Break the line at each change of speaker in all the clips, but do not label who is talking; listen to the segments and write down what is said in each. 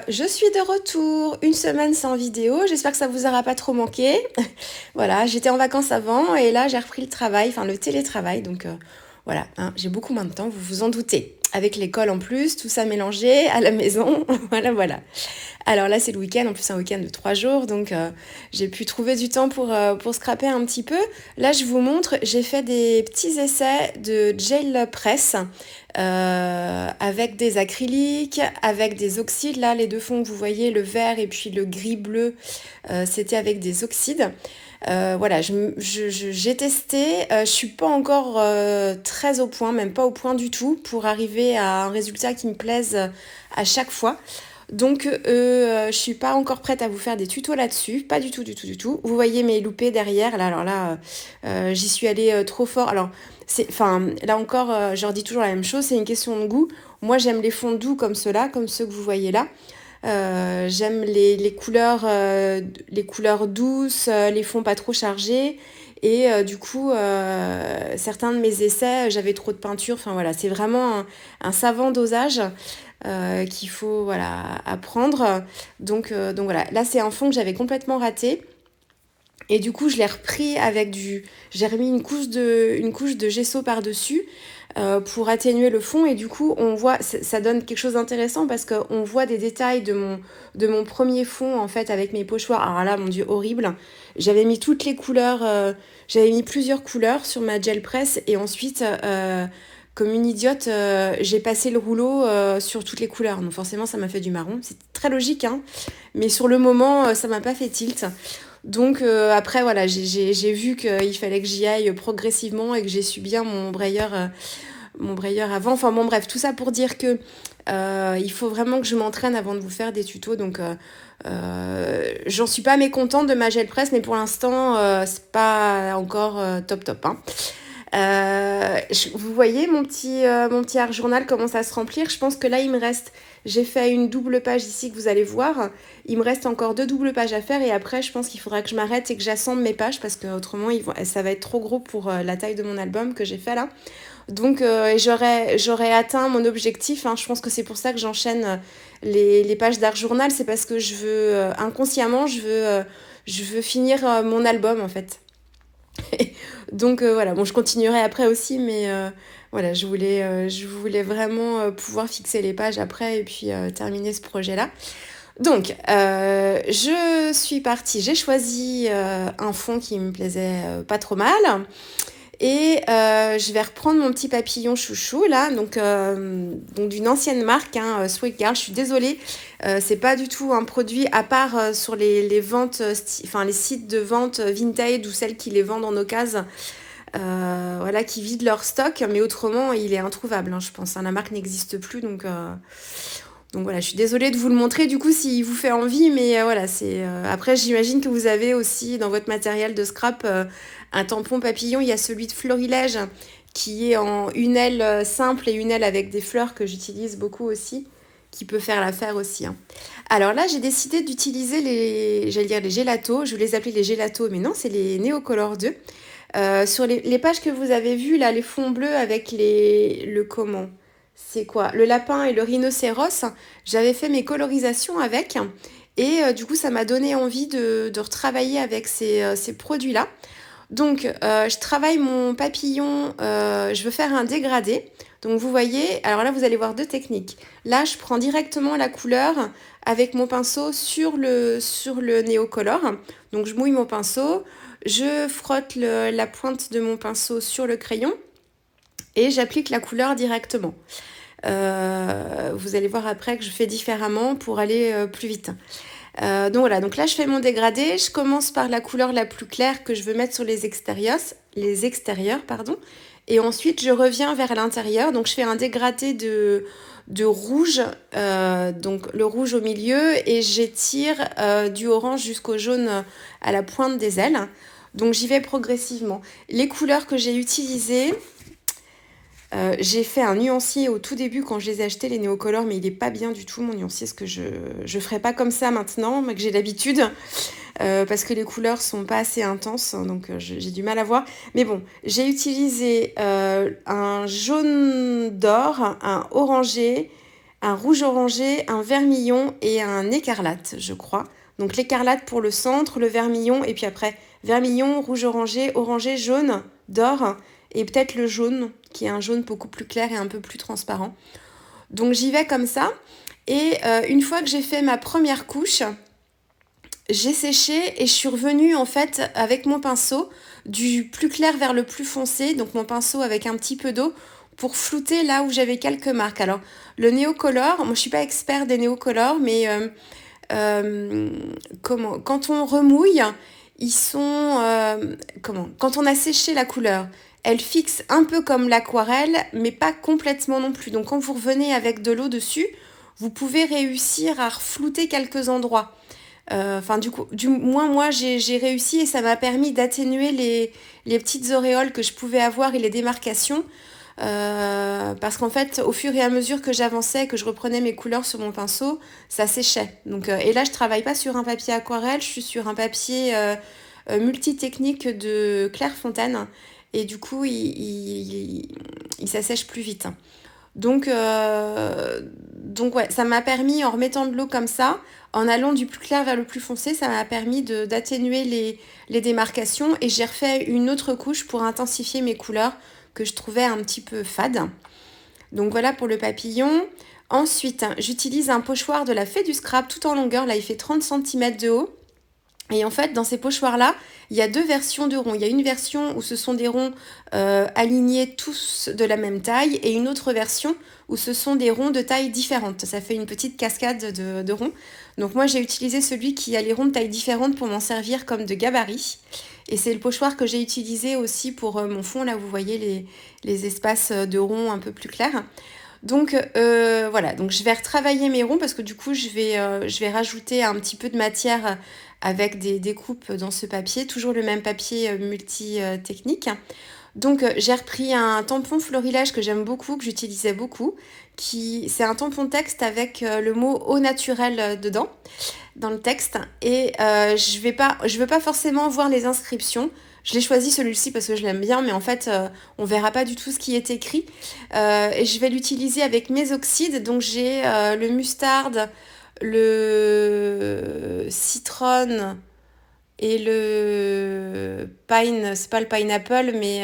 Je suis de retour, une semaine sans vidéo, j'espère que ça vous aura pas trop manqué. Voilà, j'étais en vacances avant et là j'ai repris le travail, enfin le télétravail, donc voilà, hein, j'ai beaucoup moins de temps, vous vous en doutez. Avec l'école en plus, tout ça mélangé à la maison, voilà. Alors là c'est le week-end, en plus un week-end de 3 jours, donc j'ai pu trouver du temps pour scraper un petit peu. Là je vous montre, j'ai fait des petits essais de gel press avec des acryliques, avec des oxydes. Là les deux fonds que vous voyez, le vert et puis le gris bleu, c'était avec des oxydes. Voilà, j'ai testé, je suis pas encore très au point, même pas au point du tout, pour arriver à un résultat qui me plaise à chaque fois. Donc je suis pas encore prête à vous faire des tutos là-dessus, pas du tout, du tout, du tout. Vous voyez mes loupés derrière, là, alors là, j'y suis allée trop fort. Alors, enfin, là encore, je leur dis toujours la même chose, c'est une question de goût. Moi, j'aime les fonds doux comme ceux-là, comme ceux que vous voyez là. J'aime les couleurs douces, les fonds pas trop chargés. Et du coup, certains de mes essais, j'avais trop de peinture. Enfin voilà, c'est vraiment un savant dosage qu'il faut voilà, apprendre. Donc voilà, là c'est un fond que j'avais complètement raté. Et du coup, je l'ai repris avec j'ai remis une couche de gesso par-dessus pour atténuer le fond. Et du coup, on voit, ça donne quelque chose d'intéressant parce qu'on voit des détails de mon premier fond, en fait, avec mes pochoirs. Alors là, mon Dieu, horrible. J'avais mis toutes les couleurs, j'avais mis plusieurs couleurs sur ma gel press. Et ensuite, comme une idiote, j'ai passé le rouleau sur toutes les couleurs. Donc forcément, ça m'a fait du marron. C'est très logique, hein. Mais sur le moment, ça m'a pas fait tilt. Donc après voilà, j'ai vu qu'il fallait que j'y aille progressivement et que j'ai su bien mon brayeur avant. Enfin bon bref, tout ça pour dire que il faut vraiment que je m'entraîne avant de vous faire des tutos. Donc j'en suis pas mécontente de ma gel press, mais pour l'instant c'est pas encore top hein. Vous voyez mon petit art journal commence à se remplir. Je pense que là il me reste, j'ai fait une double page ici que vous allez voir. Il me reste encore 2 doubles pages à faire et après je pense qu'il faudra que je m'arrête et que j'assemble mes pages parce que autrement ça va être trop gros pour la taille de mon album que j'ai fait là. Donc j'aurais atteint mon objectif, hein. Je pense que c'est pour ça que j'enchaîne les pages d'art journal, c'est parce que je veux inconsciemment je veux finir mon album en fait. Donc voilà, bon je continuerai après aussi, mais voilà, je voulais vraiment pouvoir fixer les pages après et puis terminer ce projet-là. Donc, je suis partie, j'ai choisi un fond qui me plaisait pas trop mal. Et je vais reprendre mon petit papillon chouchou là, donc d'une ancienne marque, hein, Sweet Girl. Je suis désolée, c'est pas du tout un produit à part sur les ventes, enfin les sites de vente vintage ou celles qui les vendent en occasion, voilà, qui vident leur stock. Mais autrement, il est introuvable, hein, je pense. Hein, la marque n'existe plus, donc voilà, je suis désolée de vous le montrer du coup s'il vous fait envie, mais voilà, c'est après j'imagine que vous avez aussi dans votre matériel de scrap un tampon papillon. Il y a celui de Florilège qui est en une aile simple et une aile avec des fleurs que j'utilise beaucoup aussi, qui peut faire l'affaire aussi, hein. Alors là, j'ai décidé d'utiliser j'allais dire les gélatos, je vais les appeler les gélatos, mais non, c'est les Neocolor 2. Sur les pages que vous avez vues, là, les fonds bleus avec le comment c'est quoi? Le lapin et le rhinocéros, j'avais fait mes colorisations avec et du coup ça m'a donné envie de retravailler avec ces produits-là. Donc je travaille mon papillon, je veux faire un dégradé. Donc vous voyez, alors là vous allez voir 2 techniques. Là je prends directement la couleur avec mon pinceau sur le néocolor. Donc je mouille mon pinceau, je frotte la pointe de mon pinceau sur le crayon et j'applique la couleur directement. Vous allez voir après que je fais différemment pour aller plus vite. Donc voilà, donc là je fais mon dégradé, je commence par la couleur la plus claire que je veux mettre sur les extérieurs pardon, et ensuite je reviens vers l'intérieur, donc je fais un dégradé de rouge, donc le rouge au milieu, et j'étire du orange jusqu'au jaune à la pointe des ailes. Donc j'y vais progressivement. Les couleurs que j'ai utilisées, j'ai fait un nuancier au tout début quand je les ai achetés, les Neocolor, mais il est pas bien du tout mon nuancier, parce que je ferai pas comme ça maintenant, mais que j'ai l'habitude, parce que les couleurs sont pas assez intenses, donc j'ai du mal à voir. Mais bon, j'ai utilisé un jaune d'or, un orangé, un rouge orangé, un vermillon et un écarlate, je crois. Donc l'écarlate pour le centre, le vermillon, et puis après vermillon, rouge orangé, orangé, jaune, d'or, et peut-être le jaune, qui est un jaune beaucoup plus clair et un peu plus transparent. Donc j'y vais comme ça. Et une fois que j'ai fait ma première couche, j'ai séché et je suis revenue en fait avec mon pinceau du plus clair vers le plus foncé, donc mon pinceau avec un petit peu d'eau pour flouter là où j'avais quelques marques. Alors le néocolor, moi je suis pas expert des néocolors, mais quand on remouille, ils sont quand on a séché la couleur, elle fixe un peu comme l'aquarelle, mais pas complètement non plus. Donc quand vous revenez avec de l'eau dessus, vous pouvez réussir à reflouter quelques endroits. Enfin, du moins, moi, j'ai réussi et ça m'a permis d'atténuer les petites auréoles que je pouvais avoir et les démarcations. Parce qu'en fait, au fur et à mesure que j'avançais, que je reprenais mes couleurs sur mon pinceau, ça séchait. Donc, et là, je travaille pas sur un papier aquarelle, je suis sur un papier multitechnique de Clairefontaine. Et du coup, il s'assèche plus vite. Donc ouais, ça m'a permis, en remettant de l'eau comme ça, en allant du plus clair vers le plus foncé, ça m'a permis d'atténuer les démarcations et j'ai refait une autre couche pour intensifier mes couleurs que je trouvais un petit peu fades. Donc voilà pour le papillon. Ensuite, j'utilise un pochoir de la Fée du Scrap tout en longueur. Là, il fait 30 cm de haut. Et en fait, dans ces pochoirs-là, il y a deux versions de ronds. Il y a une version où ce sont des ronds alignés tous de la même taille et une autre version où ce sont des ronds de taille différente. Ça fait une petite cascade de ronds. Donc moi, j'ai utilisé celui qui a les ronds de taille différente pour m'en servir comme de gabarit. Et c'est le pochoir que j'ai utilisé aussi pour mon fond. Là, vous voyez les espaces de ronds un peu plus clairs. Donc voilà, donc je vais retravailler mes ronds parce que du coup je vais rajouter un petit peu de matière avec des découpes dans ce papier, toujours le même papier multi-technique. Donc j'ai repris un tampon florilège que j'aime beaucoup, que j'utilisais beaucoup, c'est un tampon texte avec le mot au naturel dedans, dans le texte. Et je veux pas forcément voir les inscriptions. Je l'ai choisi celui-ci parce que je l'aime bien, mais en fait, on verra pas du tout ce qui est écrit. Et je vais l'utiliser avec mes oxydes. Donc j'ai le mustarde, le citron et le pine. C'est pas le pineapple, mais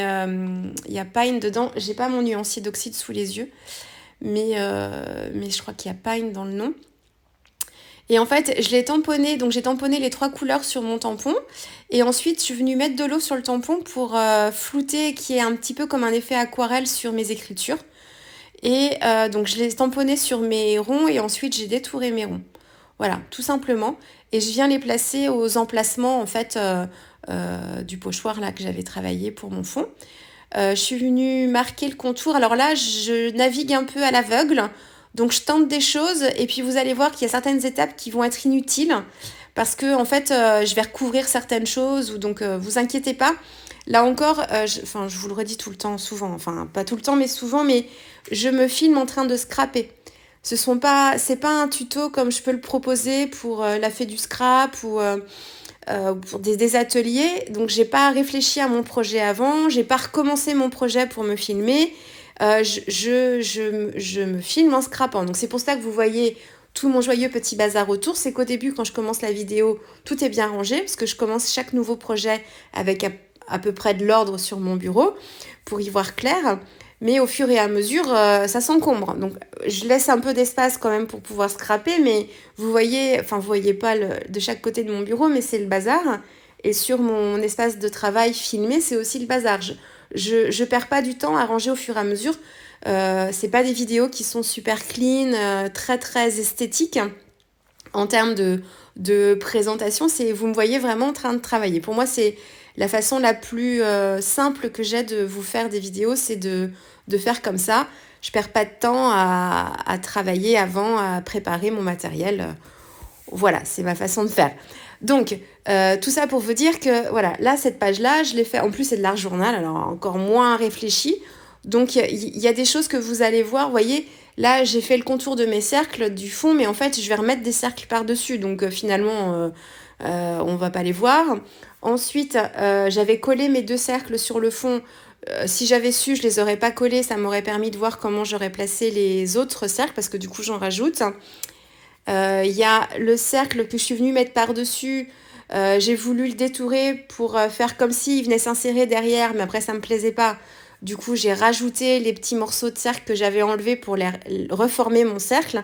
il y a pine dedans. J'ai pas mon nuancier d'oxyde sous les yeux, mais je crois qu'il y a pine dans le nom. Et en fait, je l'ai tamponné, donc j'ai tamponné les trois couleurs sur mon tampon. Et ensuite, je suis venue mettre de l'eau sur le tampon pour flouter, qui est un petit peu comme un effet aquarelle sur mes écritures. Et donc, je l'ai tamponné sur mes ronds et ensuite, j'ai détouré mes ronds. Voilà, tout simplement. Et je viens les placer aux emplacements, en fait, du pochoir là que j'avais travaillé pour mon fond. Je suis venue marquer le contour. Alors là, je navigue un peu à l'aveugle. Donc je tente des choses et puis vous allez voir qu'il y a certaines étapes qui vont être inutiles parce que en fait je vais recouvrir certaines choses ou donc vous inquiétez pas. Là encore, je vous le redis tout le temps, souvent, enfin pas tout le temps mais souvent, mais je me filme en train de scraper. C'est pas un tuto comme je peux le proposer pour la fée du scrap ou pour des ateliers. Donc j'ai pas réfléchi à mon projet avant, j'ai pas recommencé mon projet pour me filmer. Je me filme en scrapant. Donc c'est pour ça que vous voyez tout mon joyeux petit bazar autour. C'est qu'au début, quand je commence la vidéo, tout est bien rangé parce que je commence chaque nouveau projet avec à peu près de l'ordre sur mon bureau pour y voir clair. Mais au fur et à mesure, ça s'encombre. Donc je laisse un peu d'espace quand même pour pouvoir scraper. Mais vous voyez pas de chaque côté de mon bureau, mais c'est le bazar. Et sur mon espace de travail filmé, c'est aussi le bazar. Je perds pas du temps à ranger au fur et à mesure. C'est pas des vidéos qui sont super clean, très très esthétiques en termes de présentation. Vous me voyez vraiment en train de travailler. Pour moi, c'est la façon la plus simple que j'ai de vous faire des vidéos, c'est de faire comme ça. Je perds pas de temps à travailler avant, à préparer mon matériel. Voilà, c'est ma façon de faire. Donc, tout ça pour vous dire que, voilà, là, cette page-là, je l'ai fait, en plus, c'est de l'art journal, alors encore moins réfléchi. Donc, il y a des choses que vous allez voir, vous voyez, Là, j'ai fait le contour de mes cercles du fond, mais en fait, je vais remettre des cercles par-dessus. Donc finalement, on va pas les voir. Ensuite, j'avais collé mes 2 cercles sur le fond. Si j'avais su, je les aurais pas collés. Ça m'aurait permis de voir comment j'aurais placé les autres cercles, parce que du coup, j'en rajoute. Il y a le cercle que je suis venue mettre par-dessus. J'ai voulu le détourer pour faire comme s'il venait s'insérer derrière, mais après ça me plaisait pas. Du coup, j'ai rajouté les petits morceaux de cercle que j'avais enlevés pour reformer mon cercle.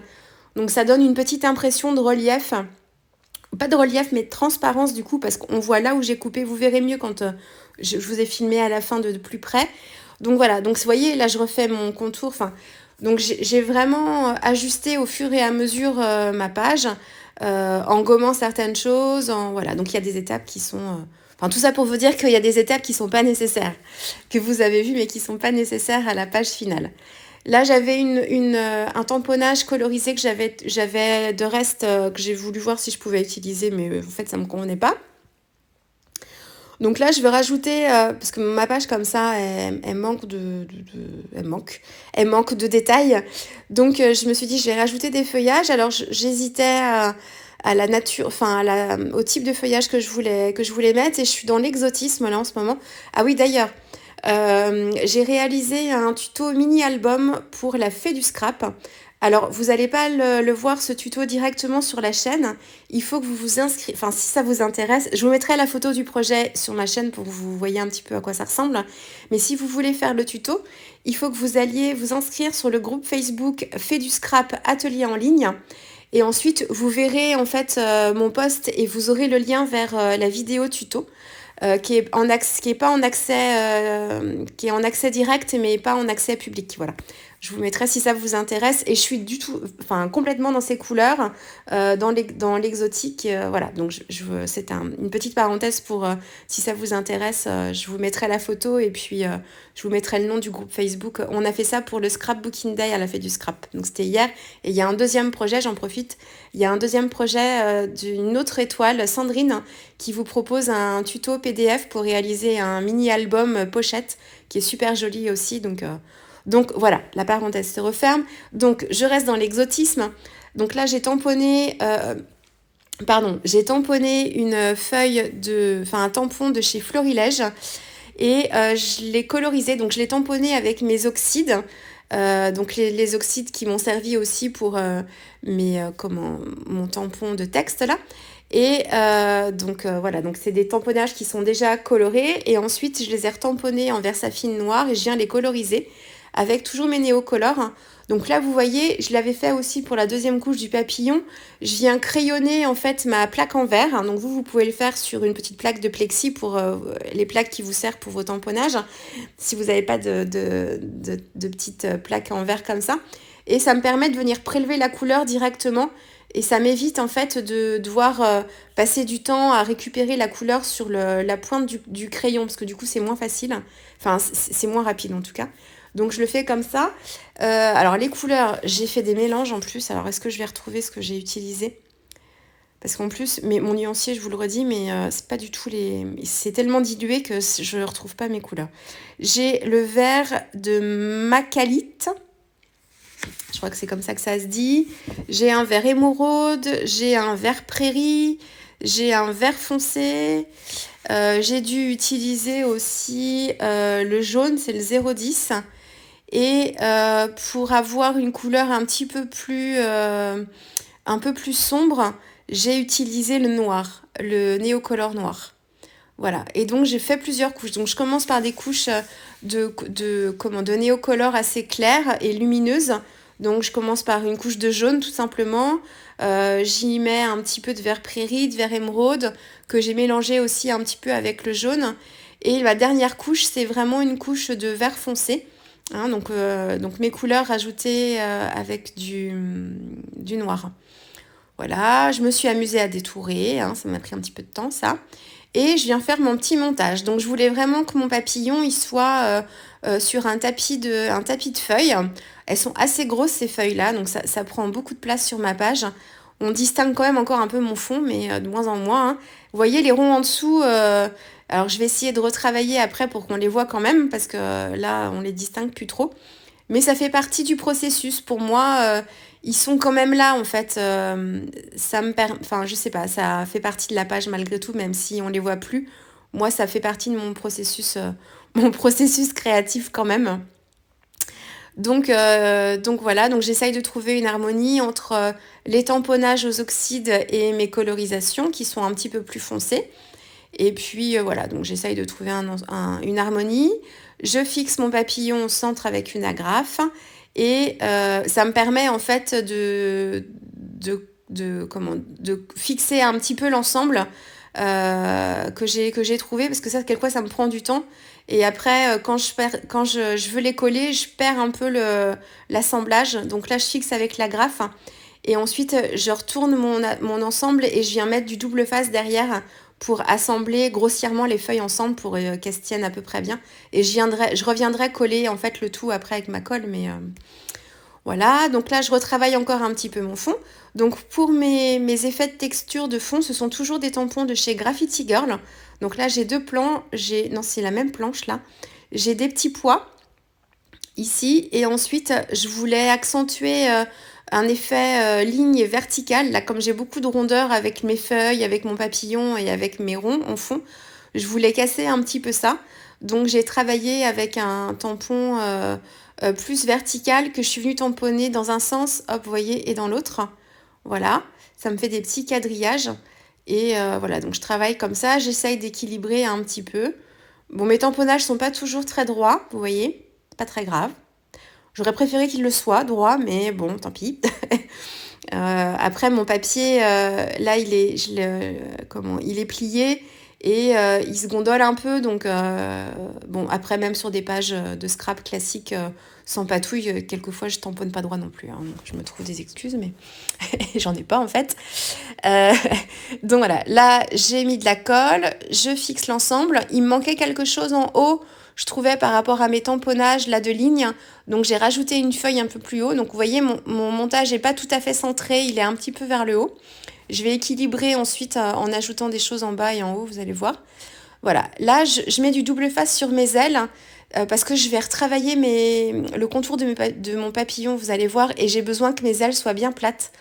Donc ça donne une petite impression de relief. Pas de relief, mais de transparence du coup, parce qu'on voit là où j'ai coupé. Vous verrez mieux quand je vous ai filmé à la fin de plus près. Donc voilà, donc vous voyez, là je refais mon contour. Enfin, donc j'ai vraiment ajusté au fur et à mesure ma page, en gommant certaines choses. Voilà, donc il y a des étapes qui sont... Enfin, tout ça pour vous dire qu'il y a des étapes qui sont pas nécessaires, que vous avez vues, mais qui sont pas nécessaires à la page finale. Là, j'avais un tamponnage colorisé que j'avais de reste, que j'ai voulu voir si je pouvais utiliser, mais en fait, ça me convenait pas. Donc là, je vais rajouter, parce que ma page comme ça, elle manque elle manque de détails. Donc je me suis dit, je vais rajouter des feuillages. Alors j'hésitais à la nature, enfin au type de feuillage que je voulais mettre, et je suis dans l'exotisme là en ce moment. Ah oui, d'ailleurs, j'ai réalisé un tuto mini-album pour la fée du scrap. Alors, vous n'allez pas le voir, ce tuto, directement sur la chaîne. Il faut que vous vous inscrivez. Enfin, si ça vous intéresse, je vous mettrai la photo du projet sur ma chaîne pour que vous voyez un petit peu à quoi ça ressemble. Mais si vous voulez faire le tuto, il faut que vous alliez vous inscrire sur le groupe Facebook Fée du Scrap Atelier en ligne. Et ensuite, vous verrez en fait mon post et vous aurez le lien vers la vidéo tuto. Qui est pas en accès, qui est en accès direct, mais pas en accès public. Voilà. Je vous mettrai si ça vous intéresse. Et je suis complètement dans ces couleurs, dans l'exotique. Voilà. Donc, c'est une petite parenthèse pour, si ça vous intéresse, je vous mettrai la photo et puis je vous mettrai le nom du groupe Facebook. On a fait ça pour le Scrapbooking Day à la Fête du Scrap. Donc, c'était hier. Et il y a un deuxième projet, j'en profite. Il y a un deuxième projet d'une autre étoile, Sandrine, qui vous propose un tuto PDF pour réaliser un mini-album pochette qui est super joli aussi. Donc voilà, la parenthèse se referme. Donc je reste dans l'exotisme. Donc là, j'ai tamponné un tampon de chez Florilège et je l'ai colorisé. Donc je l'ai tamponné avec mes oxydes. Donc les oxydes qui m'ont servi aussi pour mon tampon de texte là. Et voilà, donc c'est des tamponnages qui sont déjà colorés et ensuite je les ai retamponnés en Versafine noir et je viens les coloriser avec toujours mes néocolores. Donc là vous voyez, je l'avais fait aussi pour la deuxième couche du papillon. Je viens crayonner en fait ma plaque en verre. Donc vous pouvez le faire sur une petite plaque de plexi pour les plaques qui vous servent pour vos tamponnages. Si vous n'avez pas de petites plaques en verre comme ça. Et ça me permet de venir prélever la couleur directement. Et ça m'évite en fait de devoir passer du temps à récupérer la couleur sur la pointe du crayon, parce que du coup c'est moins facile, enfin c'est moins rapide en tout cas. Donc je le fais comme ça. Alors les couleurs, j'ai fait des mélanges en plus. Alors est-ce que je vais retrouver ce que j'ai utilisé? Parce qu'en plus, mon nuancier, je vous le redis, mais c'est pas du tout c'est tellement dilué que je ne retrouve pas mes couleurs. J'ai le vert de Macalite. Je crois que c'est comme ça que ça se dit. J'ai un vert émeraude, j'ai un vert prairie, j'ai un vert foncé. J'ai dû utiliser aussi le jaune, c'est le 010. Et pour avoir une couleur un peu plus sombre, j'ai utilisé le noir, le néocolor noir. Voilà, et donc j'ai fait plusieurs couches. Donc je commence par des couches de néocolore assez claires et lumineuses. Donc je commence par une couche de jaune tout simplement. J'y mets un petit peu de vert prairie, de vert émeraude, que j'ai mélangé aussi un petit peu avec le jaune. Et la dernière couche, c'est vraiment une couche de vert foncé. Hein, donc mes couleurs rajoutées avec du noir. Voilà, je me suis amusée à détourer, hein, ça m'a pris un petit peu de temps ça. Et je viens faire mon petit montage. Donc je voulais vraiment que mon papillon il soit sur un tapis de feuilles. Elles sont assez grosses ces feuilles-là, donc ça prend beaucoup de place sur ma page. On distingue quand même encore un peu mon fond, mais de moins en moins. Hein. Vous voyez les ronds en dessous, alors je vais essayer de retravailler après pour qu'on les voit quand même, parce que là on les distingue plus trop. Mais ça fait partie du processus. Pour moi, ils sont quand même là, en fait. Ça me enfin, je sais pas, ça fait partie de la page malgré tout, même si on les voit plus. Moi, ça fait partie de mon processus créatif quand même. Donc voilà, donc j'essaye de trouver une harmonie entre les tamponnages aux oxydes et mes colorisations qui sont un petit peu plus foncées. Et puis voilà, donc j'essaye de trouver une harmonie. Je fixe mon papillon au centre avec une agrafe et ça me permet en fait de fixer un petit peu l'ensemble que j'ai trouvé parce que ça, quelquefois, ça me prend du temps. Et après, quand je veux les coller, je perds un peu l'assemblage. Donc là, je fixe avec l'agrafe. Et ensuite, je retourne mon ensemble et je viens mettre du double face derrière pour assembler grossièrement les feuilles ensemble pour qu'elles se tiennent à peu près bien. Et je reviendrai coller en fait le tout après avec ma colle. Mais voilà, donc là, je retravaille encore un petit peu mon fond. Donc pour mes effets de texture de fond, ce sont toujours des tampons de chez Graffiti Girl. Donc là, j'ai deux plans. Non, c'est la même planche là. J'ai des petits pois ici. Et ensuite, je voulais accentuer un effet ligne verticale. Là, comme j'ai beaucoup de rondeur avec mes feuilles, avec mon papillon et avec mes ronds en fond, je voulais casser un petit peu ça. Donc j'ai travaillé avec un tampon plus vertical que je suis venue tamponner dans un sens, hop, vous voyez, et dans l'autre. Voilà, ça me fait des petits quadrillages. Et voilà, donc je travaille comme ça, j'essaye d'équilibrer un petit peu. Bon, mes tamponnages sont pas toujours très droits, vous voyez, pas très grave. J'aurais préféré qu'il le soit droit, mais bon, tant pis. Après, mon papier, là, il est plié et il se gondole un peu. Donc, bon, après, même sur des pages de scrap classiques sans patouille, quelquefois, je tamponne pas droit non plus. Hein, donc, je me trouve des excuses, mais j'en ai pas en fait. Euh, donc voilà, là, j'ai mis de la colle, je fixe l'ensemble. Il me manquait quelque chose en haut, je trouvais par rapport à mes tamponnages là de ligne. Donc j'ai rajouté une feuille un peu plus haut. Donc vous voyez, mon montage n'est pas tout à fait centré, il est un petit peu vers le haut. Je vais équilibrer ensuite en ajoutant des choses en bas et en haut, vous allez voir. Voilà, là je mets du double face sur mes ailes parce que je vais retravailler le contour de mon papillon, vous allez voir, et j'ai besoin que mes ailes soient bien plates.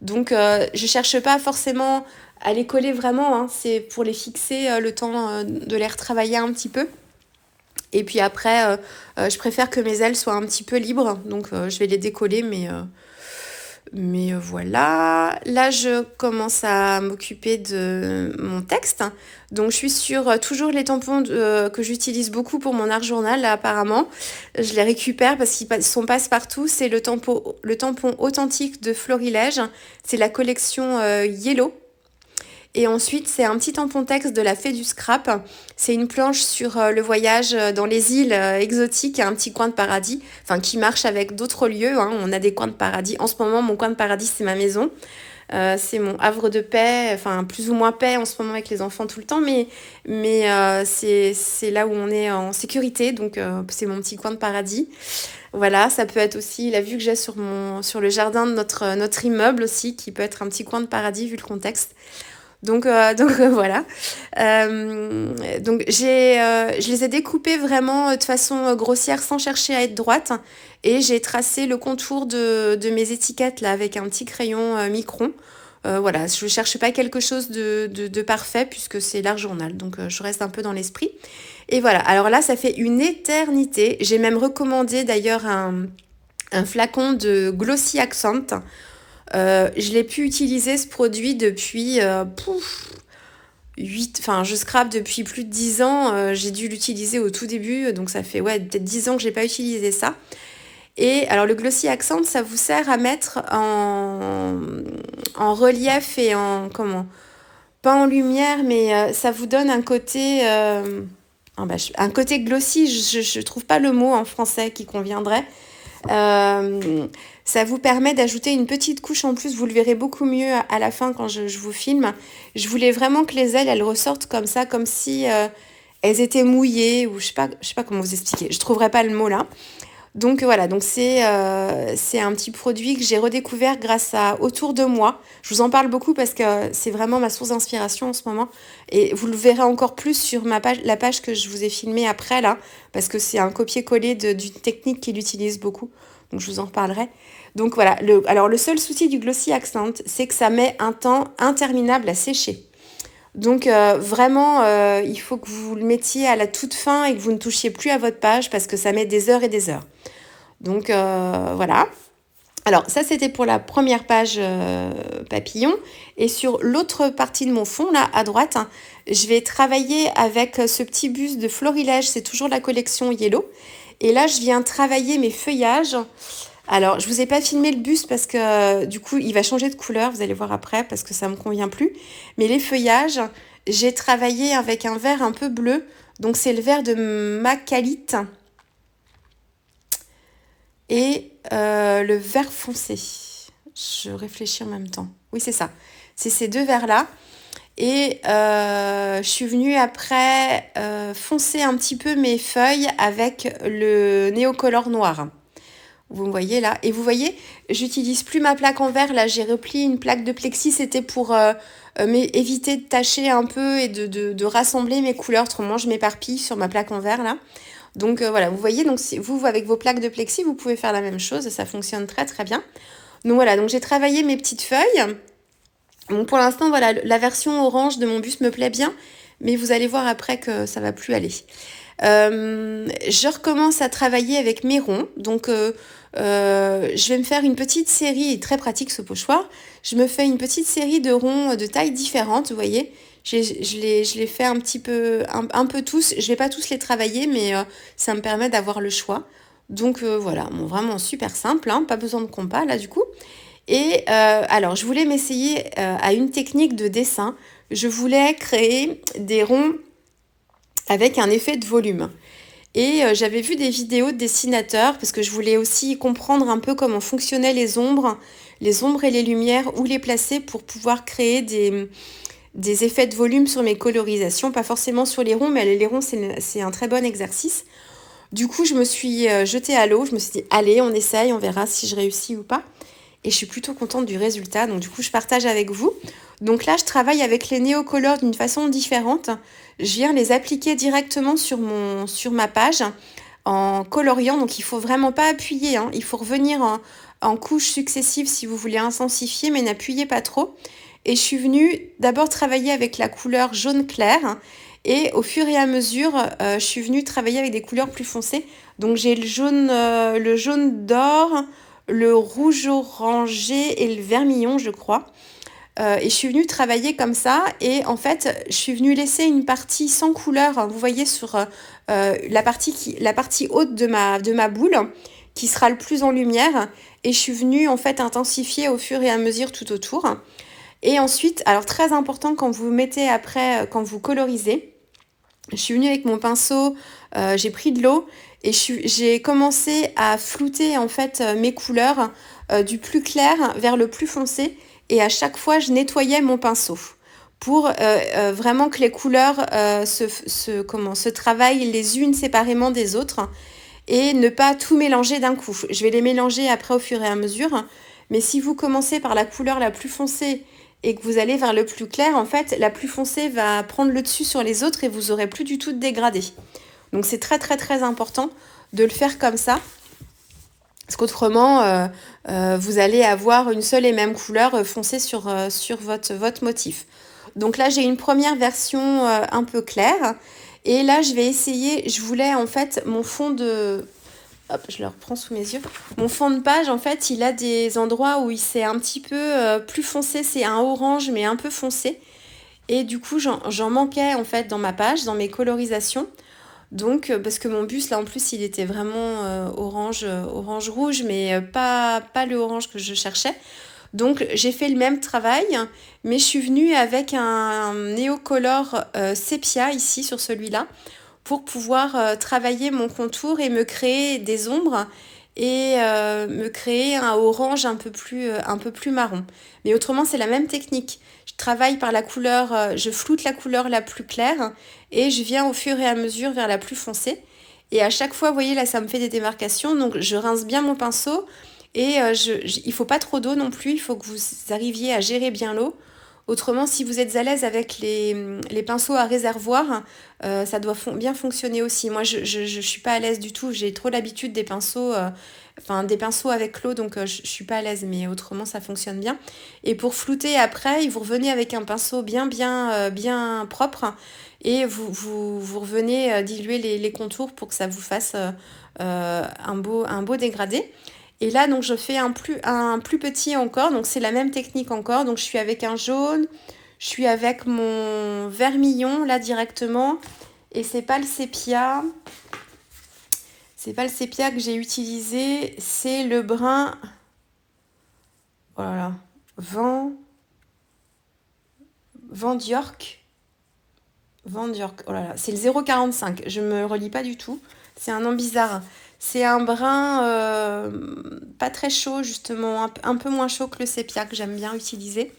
Donc je cherche pas forcément à les coller vraiment, hein, c'est pour les fixer le temps de les retravailler un petit peu. Et puis après, je préfère que mes ailes soient un petit peu libres. Donc, je vais les décoller, mais voilà. Là, je commence à m'occuper de mon texte. Donc, je suis sur toujours les tampons que j'utilise beaucoup pour mon art journal, là, apparemment. Je les récupère parce qu'ils sont passe-partout. C'est le tampon authentique de Florilège. C'est la collection Yellow. Et ensuite, c'est un petit tampon texte de la Fée du Scrap. C'est une planche sur le voyage dans les îles exotiques et un petit coin de paradis, enfin qui marche avec d'autres lieux. Hein. On a des coins de paradis. En ce moment, mon coin de paradis, c'est ma maison. C'est mon havre de paix, enfin plus ou moins paix en ce moment avec les enfants tout le temps, mais c'est là où on est en sécurité, donc c'est mon petit coin de paradis. Voilà, ça peut être aussi la vue que j'ai sur le jardin de notre immeuble aussi, qui peut être un petit coin de paradis vu le contexte. Donc voilà. Je les ai découpés vraiment de façon grossière sans chercher à être droite. Et j'ai tracé le contour de mes étiquettes là avec un petit crayon micron. Voilà, je ne cherche pas quelque chose de parfait puisque c'est l'art journal. Donc je reste un peu dans l'esprit. Et voilà, alors là, ça fait une éternité. J'ai même recommandé d'ailleurs un flacon de Glossy Accent. Je l'ai pu utiliser ce produit depuis je scrape depuis plus de 10 ans. J'ai dû l'utiliser au tout début, donc ça fait peut-être 10 ans que j'ai pas utilisé ça. Et alors le Glossy Accent, ça vous sert à mettre en relief et pas en lumière, mais ça vous donne un côté un côté glossy. Je trouve pas le mot en français qui conviendrait. Ça vous permet d'ajouter une petite couche en plus, vous le verrez beaucoup mieux à la fin quand je vous filme. Je voulais vraiment que les ailes, elles ressortent comme ça, comme si elles étaient mouillées, ou je sais pas comment vous expliquer, je trouverai pas le mot là. Donc voilà, donc c'est un petit produit que j'ai redécouvert grâce à Autour de moi. Je vous en parle beaucoup parce que c'est vraiment ma source d'inspiration en ce moment. Et vous le verrez encore plus sur ma page, la page que je vous ai filmée après là, parce que c'est un copier-coller d'une technique qu'il utilise beaucoup. Donc je vous en reparlerai. Donc voilà, alors le seul souci du Glossy Accent, c'est que ça met un temps interminable à sécher. Donc vraiment, il faut que vous le mettiez à la toute fin et que vous ne touchiez plus à votre page parce que ça met des heures et des heures. Donc voilà. Alors ça c'était pour la première page papillon. Et sur l'autre partie de mon fond, là à droite, hein, je vais travailler avec ce petit buste de Florilège. C'est toujours la collection Yellow. Et là je viens travailler mes feuillages. Alors je vous ai pas filmé le buste parce que du coup il va changer de couleur. Vous allez voir après parce que ça me convient plus. Mais les feuillages, j'ai travaillé avec un vert un peu bleu. Donc c'est le vert de Macalite. Et le vert foncé. Je réfléchis en même temps. Oui, c'est ça. C'est ces deux verts-là. Et je suis venue après foncer un petit peu mes feuilles avec le Néocolor noir. Vous me voyez là. Et vous voyez, j'utilise plus ma plaque en verre. Là, j'ai replié une plaque de plexi. C'était pour éviter de tacher un peu et de rassembler mes couleurs. Autrement, je m'éparpille sur ma plaque en verre là. Donc voilà, vous voyez, donc vous avec vos plaques de plexi, vous pouvez faire la même chose, ça fonctionne très très bien. Donc voilà, donc j'ai travaillé mes petites feuilles. Bon, pour l'instant, voilà, la version orange de mon buste me plaît bien, mais vous allez voir après que ça va plus aller. Je recommence à travailler avec mes ronds, donc je vais me faire une petite série, très pratique ce pochoir, je me fais une petite série de ronds de tailles différentes, vous voyez. Je les fais un petit peu, un peu tous. Je vais pas tous les travailler, mais ça me permet d'avoir le choix. Donc voilà, bon, vraiment super simple, hein, pas besoin de compas là du coup. Et alors, je voulais m'essayer à une technique de dessin. Je voulais créer des ronds avec un effet de volume. Et j'avais vu des vidéos de dessinateurs parce que je voulais aussi comprendre un peu comment fonctionnaient les ombres et les lumières, où les placer pour pouvoir créer des effets de volume sur mes colorisations, pas forcément sur les ronds, mais les ronds, c'est un très bon exercice. Du coup, je me suis jetée à l'eau, je me suis dit, allez, on essaye, on verra si je réussis ou pas. Et je suis plutôt contente du résultat, donc du coup, je partage avec vous. Donc là, je travaille avec les néocolores d'une façon différente. Je viens les appliquer directement sur ma page en coloriant, donc il faut vraiment pas appuyer, hein. Il faut revenir en couches successives si vous voulez intensifier, mais n'appuyez pas trop. Et je suis venue d'abord travailler avec la couleur jaune clair. Et au fur et à mesure, je suis venue travailler avec des couleurs plus foncées. Donc j'ai le jaune d'or, le rouge orangé et le vermillon, je crois. Et je suis venue travailler comme ça. Et en fait, je suis venue laisser une partie sans couleur. Vous voyez sur la partie haute de ma boule, qui sera le plus en lumière. Et je suis venue en fait intensifier au fur et à mesure tout autour. Et ensuite, alors très important quand vous mettez après, quand vous colorisez, je suis venue avec mon pinceau, j'ai pris de l'eau et j'ai commencé à flouter en fait mes couleurs du plus clair vers le plus foncé. Et à chaque fois, je nettoyais mon pinceau pour vraiment que les couleurs se travaillent les unes séparément des autres et ne pas tout mélanger d'un coup. Je vais les mélanger après au fur et à mesure. Mais si vous commencez par la couleur la plus foncée et que vous allez vers le plus clair, en fait, la plus foncée va prendre le dessus sur les autres et vous aurez plus du tout de dégradé. Donc c'est très très très important de le faire comme ça. Parce qu'autrement, vous allez avoir une seule et même couleur foncée sur votre motif. Donc là, j'ai une première version un peu claire. Et là, je vais essayer, je voulais en fait mon fond de... Hop, je le reprends sous mes yeux. Mon fond de page, en fait, il a des endroits où c'est un petit peu plus foncé. C'est un orange, mais un peu foncé. Et du coup, j'en manquais, en fait, dans ma page, dans mes colorisations. Donc, parce que mon bus, là, en plus, il était vraiment orange-rouge, mais pas le orange que je cherchais. Donc, j'ai fait le même travail, mais je suis venue avec un néocolor sépia, ici, sur celui-là, pour pouvoir travailler mon contour et me créer des ombres et me créer un orange un peu plus marron. Mais autrement, c'est la même technique. Je travaille par la couleur, je floute la couleur la plus claire et je viens au fur et à mesure vers la plus foncée. Et à chaque fois, vous voyez, là, ça me fait des démarcations. Donc, je rince bien mon pinceau et il faut pas trop d'eau non plus. Il faut que vous arriviez à gérer bien l'eau. Autrement, si vous êtes à l'aise avec les pinceaux à réservoir, ça doit bien fonctionner aussi. Moi, je suis pas à l'aise du tout. J'ai trop l'habitude des pinceaux, des pinceaux avec l'eau, donc je suis pas à l'aise. Mais autrement, ça fonctionne bien. Et pour flouter après, vous revenez avec un pinceau bien propre et vous revenez diluer les contours pour que ça vous fasse un beau dégradé. Et là, donc, je fais un plus petit encore. Donc, c'est la même technique encore. Donc, je suis avec un jaune. Je suis avec mon vermillon, là, directement. Et c'est pas le sépia. C'est pas le sépia que j'ai utilisé. C'est le brun... Voilà. Vent d'York. Vent d'York. Oh là là. C'est le 0,45. Je me relis pas du tout. C'est un nom bizarre. C'est un brun pas très chaud, justement, un peu moins chaud que le sépia que j'aime bien utiliser.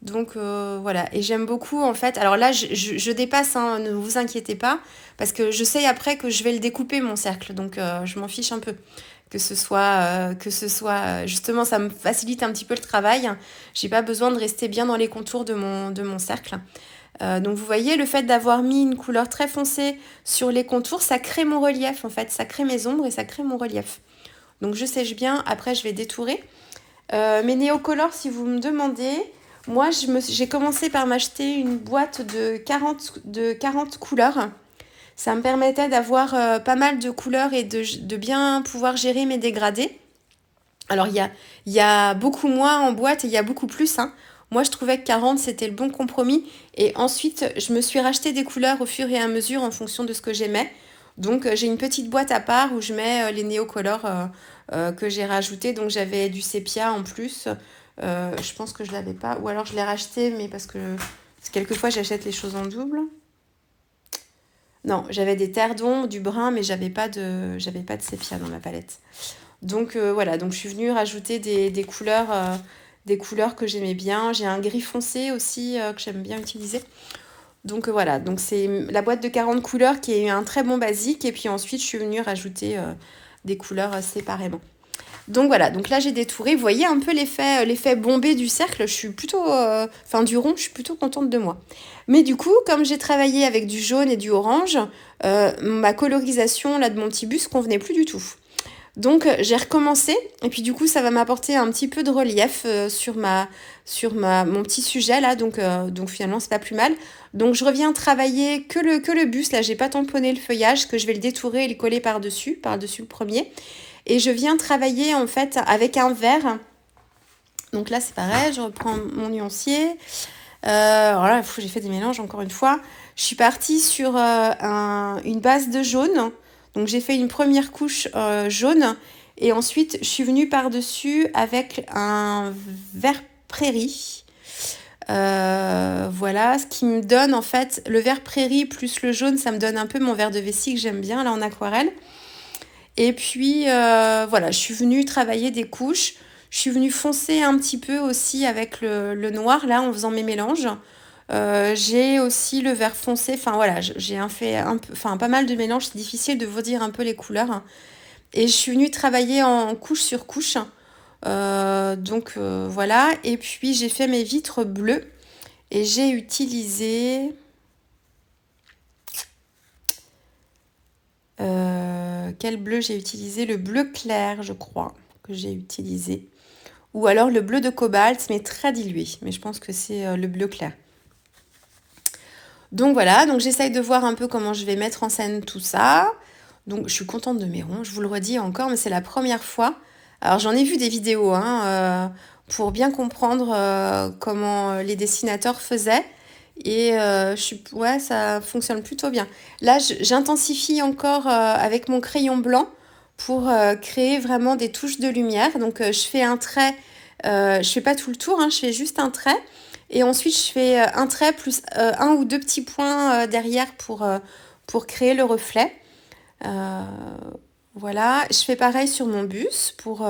Donc voilà, et j'aime beaucoup en fait. Alors là, je dépasse, hein, ne vous inquiétez pas, parce que je sais après que je vais le découper mon cercle, donc je m'en fiche un peu. Justement, ça me facilite un petit peu le travail. J'ai pas besoin de rester bien dans les contours de mon cercle. Donc vous voyez, le fait d'avoir mis une couleur très foncée sur les contours, ça crée mon relief en fait, ça crée mes ombres et ça crée mon relief. Donc je sèche bien, après je vais détourer. Mes néocolores, si vous me demandez, moi j'ai commencé par m'acheter une boîte de 40 couleurs. Ça me permettait d'avoir pas mal de couleurs et de bien pouvoir gérer mes dégradés. Alors il y a beaucoup moins en boîte et il y a beaucoup plus, hein. Moi, je trouvais que 40, c'était le bon compromis. Et ensuite, je me suis racheté des couleurs au fur et à mesure en fonction de ce que j'aimais. Donc, j'ai une petite boîte à part où je mets les néocolores que j'ai rajoutés. Donc, j'avais du sépia en plus. Je pense que je l'avais pas. Ou alors, je l'ai racheté, mais parce que quelquefois, j'achète les choses en double. Non, j'avais des terres d'ombre, du brun, mais j'avais pas de sépia dans ma palette. Donc voilà, donc je suis venue rajouter des couleurs que j'aimais bien. J'ai un gris foncé aussi que j'aime bien utiliser. Donc voilà, donc c'est la boîte de 40 couleurs qui est un très bon basique. Et puis ensuite, je suis venue rajouter des couleurs séparément. Donc voilà, donc là j'ai détouré. Vous voyez un peu l'effet bombé du cercle. Je suis plutôt, du rond, je suis plutôt contente de moi. Mais du coup, comme j'ai travaillé avec du jaune et du orange, ma colorisation là de mon petit bus convenait plus du tout. Donc j'ai recommencé et puis du coup ça va m'apporter un petit peu de relief mon petit sujet là, donc finalement c'est pas plus mal. Donc je reviens travailler que le bus, là j'ai pas tamponné le feuillage, que je vais le détourer et le coller par-dessus le premier. Et je viens travailler en fait avec un verre. Donc là c'est pareil, je reprends mon nuancier. Alors là j'ai fait des mélanges encore une fois. Je suis partie sur une base de jaune. Donc j'ai fait une première couche jaune et ensuite je suis venue par-dessus avec un vert prairie. Voilà, ce qui me donne en fait le vert prairie plus le jaune, ça me donne un peu mon vert de vessie que j'aime bien là en aquarelle. Et puis voilà, je suis venue travailler des couches. Je suis venue foncer un petit peu aussi avec le noir là en faisant mes mélanges. J'ai aussi le vert foncé, enfin voilà, fait pas mal de mélanges, c'est difficile de vous dire un peu les couleurs. Et je suis venue travailler en couche sur couche. Voilà, et puis j'ai fait mes vitres bleues et j'ai utilisé... quel bleu j'ai utilisé? Le bleu clair, je crois, que j'ai utilisé. Ou alors le bleu de cobalt, mais très dilué. Mais je pense que c'est le bleu clair. Donc voilà, donc j'essaye de voir un peu comment je vais mettre en scène tout ça. Donc je suis contente de mes ronds, je vous le redis encore, mais c'est la première fois. Alors j'en ai vu des vidéos pour bien comprendre comment les dessinateurs faisaient. Et ouais, ça fonctionne plutôt bien. Là, j'intensifie encore avec mon crayon blanc pour créer vraiment des touches de lumière. Donc je fais un trait, je fais pas tout le tour, hein, je fais juste un trait. Et ensuite, je fais un trait plus un ou deux petits points derrière pour créer le reflet. Euh, Voilà, je fais pareil sur mon bus pour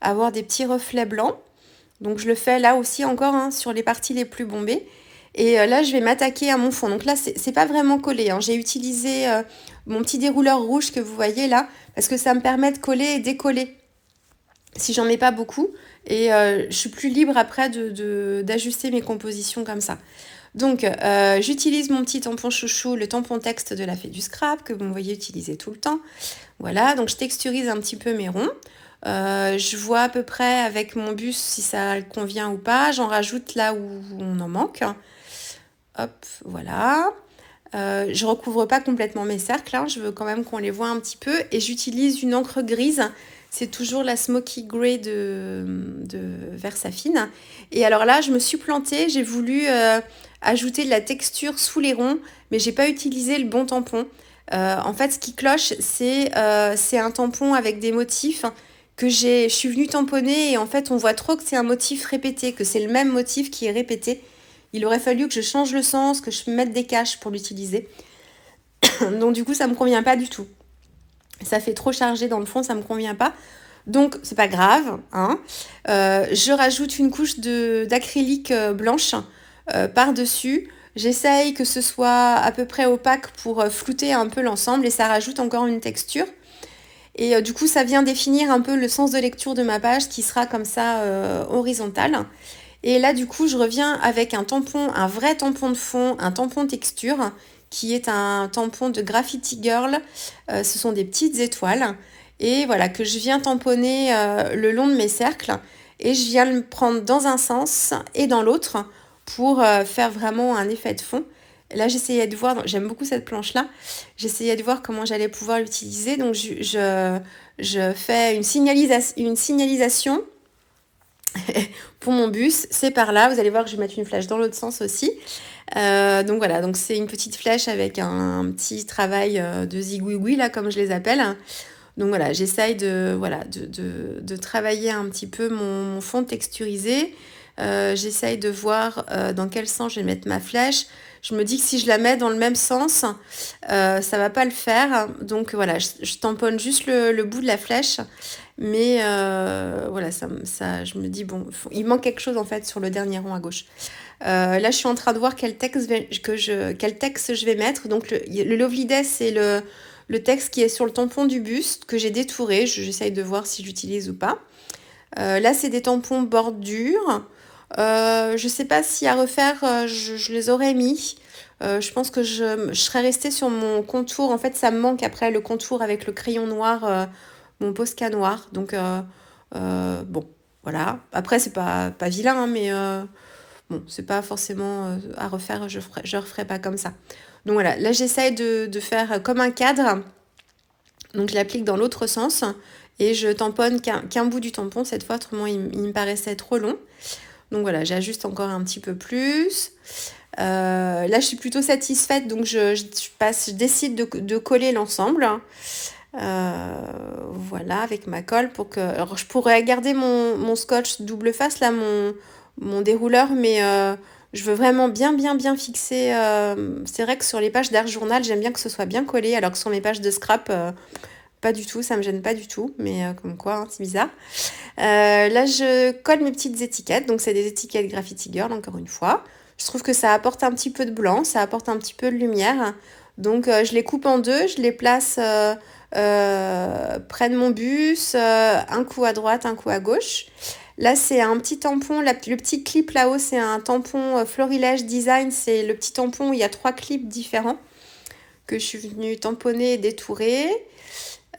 avoir des petits reflets blancs. Donc je le fais là aussi encore hein, sur les parties les plus bombées. Et là, je vais m'attaquer à mon fond. Donc là, c'est pas vraiment collé, hein. J'ai utilisé mon petit dérouleur rouge que vous voyez là, parce que ça me permet de coller et décoller si j'en mets pas beaucoup. Et je suis plus libre après d'ajuster mes compositions comme ça. Donc, j'utilise mon petit tampon chouchou, le tampon texte de la Fée du Scrap, que vous me voyez utiliser tout le temps. Voilà, donc je texturise un petit peu mes ronds. Je vois à peu près avec mon bus si ça convient ou pas. J'en rajoute là où on en manque. Hop, voilà. Je recouvre pas complètement mes cercles, hein. Je veux quand même qu'on les voit un petit peu. Et j'utilise une encre grise. C'est toujours la Smoky Grey de Versafine. Et alors là, je me suis plantée. J'ai voulu ajouter de la texture sous les ronds, mais j'ai pas utilisé le bon tampon. En fait, ce qui cloche, c'est un tampon avec des motifs je suis venue tamponner et en fait, on voit trop que c'est un motif répété, que c'est le même motif qui est répété. Il aurait fallu que je change le sens, que je mette des caches pour l'utiliser. Donc du coup, ça me convient pas du tout. Ça fait trop chargé dans le fond, ça me convient pas. Donc c'est pas grave, hein. Je rajoute une couche d'acrylique blanche par-dessus. J'essaye que ce soit à peu près opaque pour flouter un peu l'ensemble et ça rajoute encore une texture. Et du coup, ça vient définir un peu le sens de lecture de ma page qui sera comme ça horizontale. Et là, du coup, je reviens avec un tampon, un vrai tampon de fond, un tampon texture, qui est un tampon de Graffiti Girl. Ce sont des petites étoiles. Et voilà, que je viens tamponner le long de mes cercles. Et je viens le prendre dans un sens et dans l'autre pour faire vraiment un effet de fond. Là, j'essayais de voir, j'aime beaucoup cette planche-là, j'essayais de voir comment j'allais pouvoir l'utiliser. Donc, je fais une signalisation pour mon bus, c'est par là. Vous allez voir que je vais mettre une flèche dans l'autre sens aussi. Donc voilà, donc c'est une petite flèche avec un petit travail de zigouigoui là, comme je les appelle. Donc voilà, j'essaye de travailler un petit peu mon fond texturisé. J'essaye de voir dans quel sens je vais mettre ma flèche. Je me dis que si je la mets dans le même sens, ça va pas le faire. Donc voilà, je tamponne juste le bout de la flèche. Mais voilà, je me dis, bon, il manque quelque chose en fait sur le dernier rond à gauche. Là, je suis en train de voir quel texte je vais mettre. Donc, le Lovely Day, c'est le texte qui est sur le tampon du buste que j'ai détouré. J'essaye de voir si j'utilise ou pas. Là, c'est des tampons bordure. Je sais pas si à refaire, je les aurais mis. Je pense que je serais restée sur mon contour. En fait, ça me manque après le contour avec le crayon noir, mon Posca noir. Donc, bon, voilà. Après, c'est pas vilain, hein, mais bon, c'est pas forcément à refaire. Je referai pas comme ça. Donc voilà, là, j'essaye de faire comme un cadre. Donc, je l'applique dans l'autre sens. Et je tamponne qu'un bout du tampon cette fois, autrement il me paraissait trop long. Donc voilà, j'ajuste encore un petit peu plus. Là, je suis plutôt satisfaite, donc je décide de coller l'ensemble. Voilà, avec ma colle pour que... Alors, je pourrais garder mon scotch double face, là, mon dérouleur, mais je veux vraiment bien fixer. C'est vrai que sur les pages d'art journal, j'aime bien que ce soit bien collé, alors que sur mes pages de scrap, pas du tout, ça me gêne pas du tout, mais comme quoi, hein, c'est bizarre. Là, je colle mes petites étiquettes. Donc, c'est des étiquettes Graffiti Girl, encore une fois. Je trouve que ça apporte un petit peu de blanc, ça apporte un petit peu de lumière. Donc, je les coupe en deux, je les place près de mon bus, un coup à droite, un coup à gauche. Là, c'est un petit tampon, le petit clip là-haut, c'est un tampon Florilège Design. C'est le petit tampon où il y a 3 clips différents que je suis venue tamponner et détourer.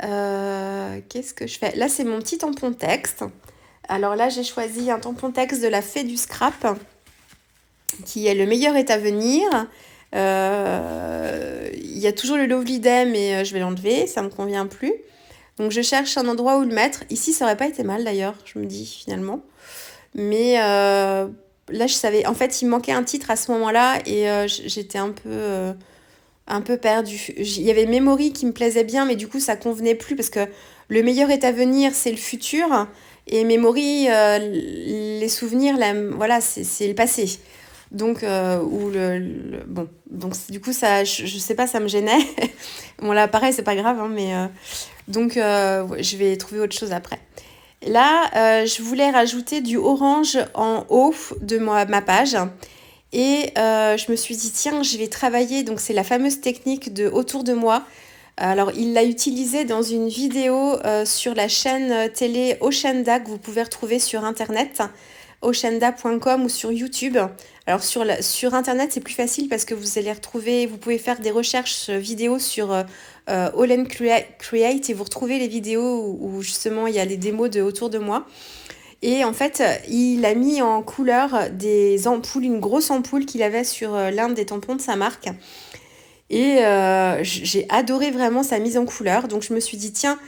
Qu'est-ce que je fais? Là, c'est mon petit tampon texte. Alors là, j'ai choisi un tampon texte de la Fée du Scrap, qui est le meilleur est à venir. Il y a toujours le Lovely Day, mais je vais l'enlever, ça me convient plus. Donc je cherche un endroit où le mettre. Ici, ça aurait pas été mal d'ailleurs, je me dis finalement. Mais là, je savais. En fait, il me manquait un titre à ce moment-là et j'étais un peu perdue. Il y avait Memory qui me plaisait bien, mais du coup, ça convenait plus parce que le meilleur est à venir, c'est le futur. Et Memory, les souvenirs, voilà, c'est le passé. Donc, bon, donc du coup, ça, je sais pas, ça me gênait. Bon, là, pareil, c'est pas grave, hein, mais Donc, ouais, je vais trouver autre chose après. Là, je voulais rajouter du orange en haut de ma page. Et je me suis dit, tiens, je vais travailler. Donc, c'est la fameuse technique de autour de moi. Alors, il l'a utilisé dans une vidéo sur la chaîne télé Oshenda que vous pouvez retrouver sur Internet, oshenda.com ou sur YouTube. Alors, sur Internet, c'est plus facile parce que vous allez retrouver, vous pouvez faire des recherches vidéo sur All Create et vous retrouvez les vidéos où justement il y a les démos de autour de moi. Et en fait, il a mis en couleur des ampoules, une grosse ampoule qu'il avait sur l'un des tampons de sa marque. Et j'ai adoré vraiment sa mise en couleur. Donc je me suis dit, tiens,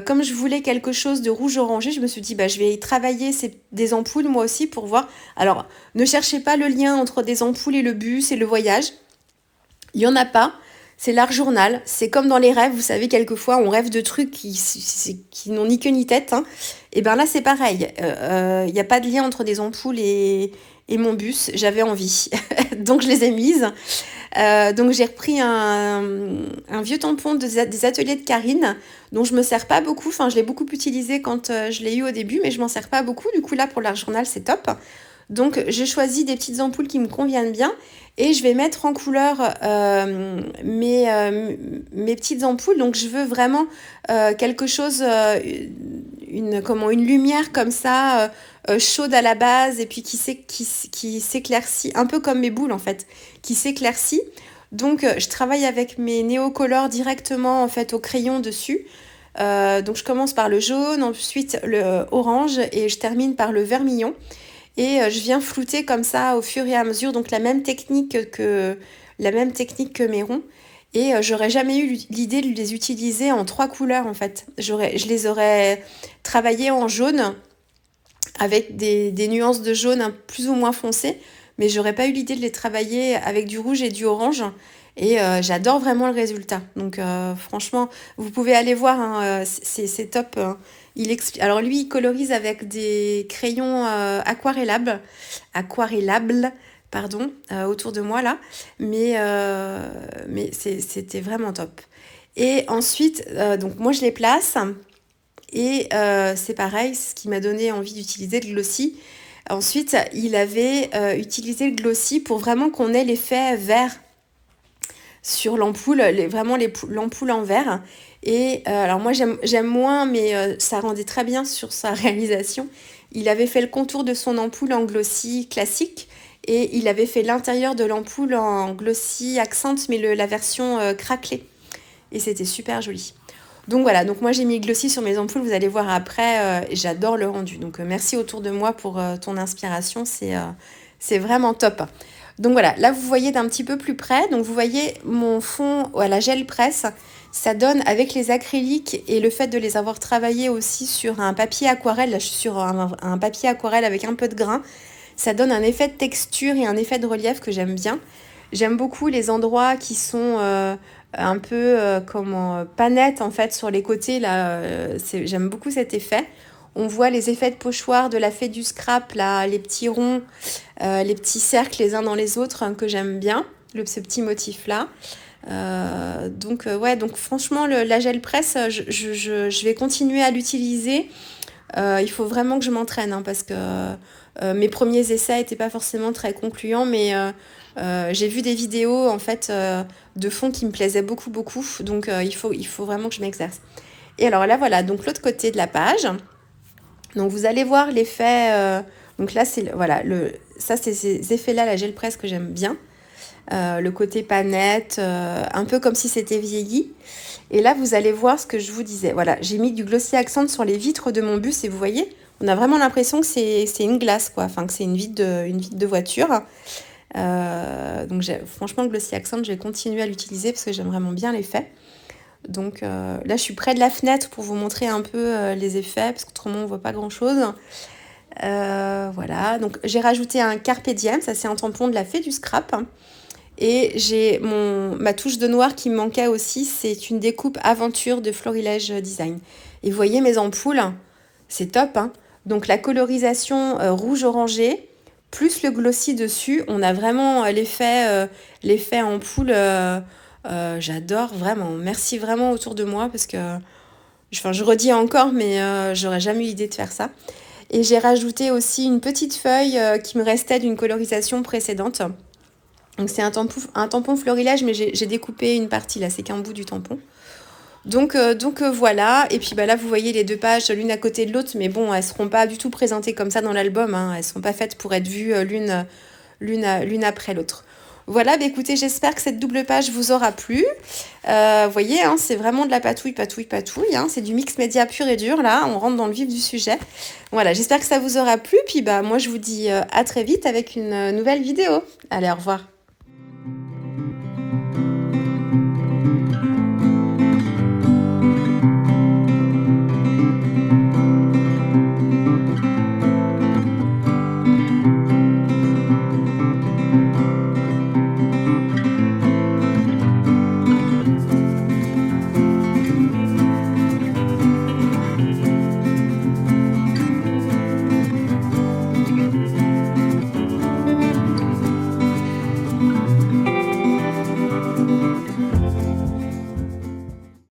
comme je voulais quelque chose de rouge orangé, je me suis dit, bah, je vais y travailler des ampoules moi aussi pour voir. Alors, ne cherchez pas le lien entre des ampoules et le bus et le voyage. Il n'y en a pas. C'est l'art journal. C'est comme dans les rêves. Vous savez, quelquefois, on rêve de trucs qui n'ont ni queue ni tête, hein. Et bien là, c'est pareil. Il n'y a pas de lien entre des ampoules et mon bus. J'avais envie. Donc, je les ai mises. Donc j'ai repris un vieux tampon des ateliers de Karine, dont je me sers pas beaucoup. Enfin, je l'ai beaucoup utilisé quand je l'ai eu au début, mais je m'en sers pas beaucoup. Du coup, là, pour l'art journal, c'est top. Donc j'ai choisi des petites ampoules qui me conviennent bien et je vais mettre en couleur mes petites ampoules. Donc je veux vraiment quelque chose, une lumière comme ça, chaude à la base et puis qui s'éclaircit, un peu comme mes boules en fait, qui s'éclaircit. Donc je travaille avec mes néocolores directement en fait au crayon dessus. Donc je commence par le jaune, ensuite le orange et je termine par le vermillon. Et je viens flouter comme ça au fur et à mesure, donc la même technique que mes ronds. Et j'aurais jamais eu l'idée de les utiliser en 3 couleurs en fait. Je les aurais travaillés en jaune avec des nuances de jaune plus ou moins foncées, mais j'aurais pas eu l'idée de les travailler avec du rouge et du orange. Et j'adore vraiment le résultat. Donc franchement, vous pouvez aller voir, hein, c'est top. Hein. Alors lui, il colorise avec des crayons aquarellables, pardon, autour de moi là. Mais c'était vraiment top. Et ensuite, donc moi je les place. Et c'est pareil, ce qui m'a donné envie d'utiliser le glossy. Ensuite, il avait utilisé le glossy pour vraiment qu'on ait l'effet vert sur l'ampoule, l'ampoule en verre. Et alors moi j'aime moins, mais ça rendait très bien sur sa réalisation. Il avait fait le contour de son ampoule en glossy classique et il avait fait l'intérieur de l'ampoule en glossy accent, mais la version craquelée. Et c'était super joli. Donc voilà, donc moi j'ai mis glossy sur mes ampoules, vous allez voir après, j'adore le rendu. Donc merci autour de moi pour ton inspiration, c'est vraiment top. Donc voilà, là vous voyez d'un petit peu plus près, donc vous voyez mon fond à la gel presse, ça donne avec les acryliques et le fait de les avoir travaillés aussi sur un papier aquarelle, là je suis sur un papier aquarelle avec un peu de grain, ça donne un effet de texture et un effet de relief que j'aime bien. J'aime beaucoup les endroits qui sont un peu pas nets en fait sur les côtés là, j'aime beaucoup cet effet. On voit les effets de pochoir de la fée du scrap là, les petits ronds, les petits cercles les uns dans les autres hein, que j'aime bien, ce petit motif là. Donc franchement la gel presse, je vais continuer à l'utiliser. Il faut vraiment que je m'entraîne hein, parce que mes premiers essais n'étaient pas forcément très concluants, mais j'ai vu des vidéos en fait de fond qui me plaisaient beaucoup. Donc il faut vraiment que je m'exerce. Et alors là voilà, donc l'autre côté de la page. Donc vous allez voir l'effet. Donc là ça c'est ces effets-là, la gel presse que j'aime bien. Le côté panette, un peu comme si c'était vieilli. Et là, vous allez voir ce que je vous disais. Voilà, j'ai mis du glossy accent sur les vitres de mon bus et vous voyez, on a vraiment l'impression que c'est une glace, quoi. Enfin, que c'est une vitre de voiture. Donc, franchement, le glossy accent, je vais continuer à l'utiliser parce que j'aime vraiment bien l'effet. Donc là, je suis près de la fenêtre pour vous montrer un peu les effets parce qu'autrement, on ne voit pas grand-chose. Voilà, donc j'ai rajouté un Carpe Diem, ça c'est un tampon de la fée du scrap. Et j'ai ma touche de noir qui me manquait aussi, c'est une découpe Aventure de Florilège Design. Et vous voyez mes ampoules, c'est top, hein. Donc la colorisation rouge-orangé, plus le glossy dessus, on a vraiment l'effet ampoule. J'adore vraiment. Merci vraiment autour de moi parce que Enfin, je redis encore, mais j'aurais jamais eu l'idée de faire ça. Et j'ai rajouté aussi une petite feuille qui me restait d'une colorisation précédente. Donc c'est un tampon florilège, mais j'ai découpé une partie là, c'est qu'un bout du tampon. Donc voilà, et puis bah, là vous voyez les deux pages l'une à côté de l'autre, mais bon, elles seront pas du tout présentées comme ça dans l'album, hein. Elles sont pas faites pour être vues l'une après l'autre. Voilà, bah écoutez, j'espère que cette double page vous aura plu. Vous voyez, hein, c'est vraiment de la patouille, patouille, patouille. Hein, c'est du mix média pur et dur, là. On rentre dans le vif du sujet. Voilà, j'espère que ça vous aura plu. Puis bah moi, je vous dis à très vite avec une nouvelle vidéo. Allez, au revoir.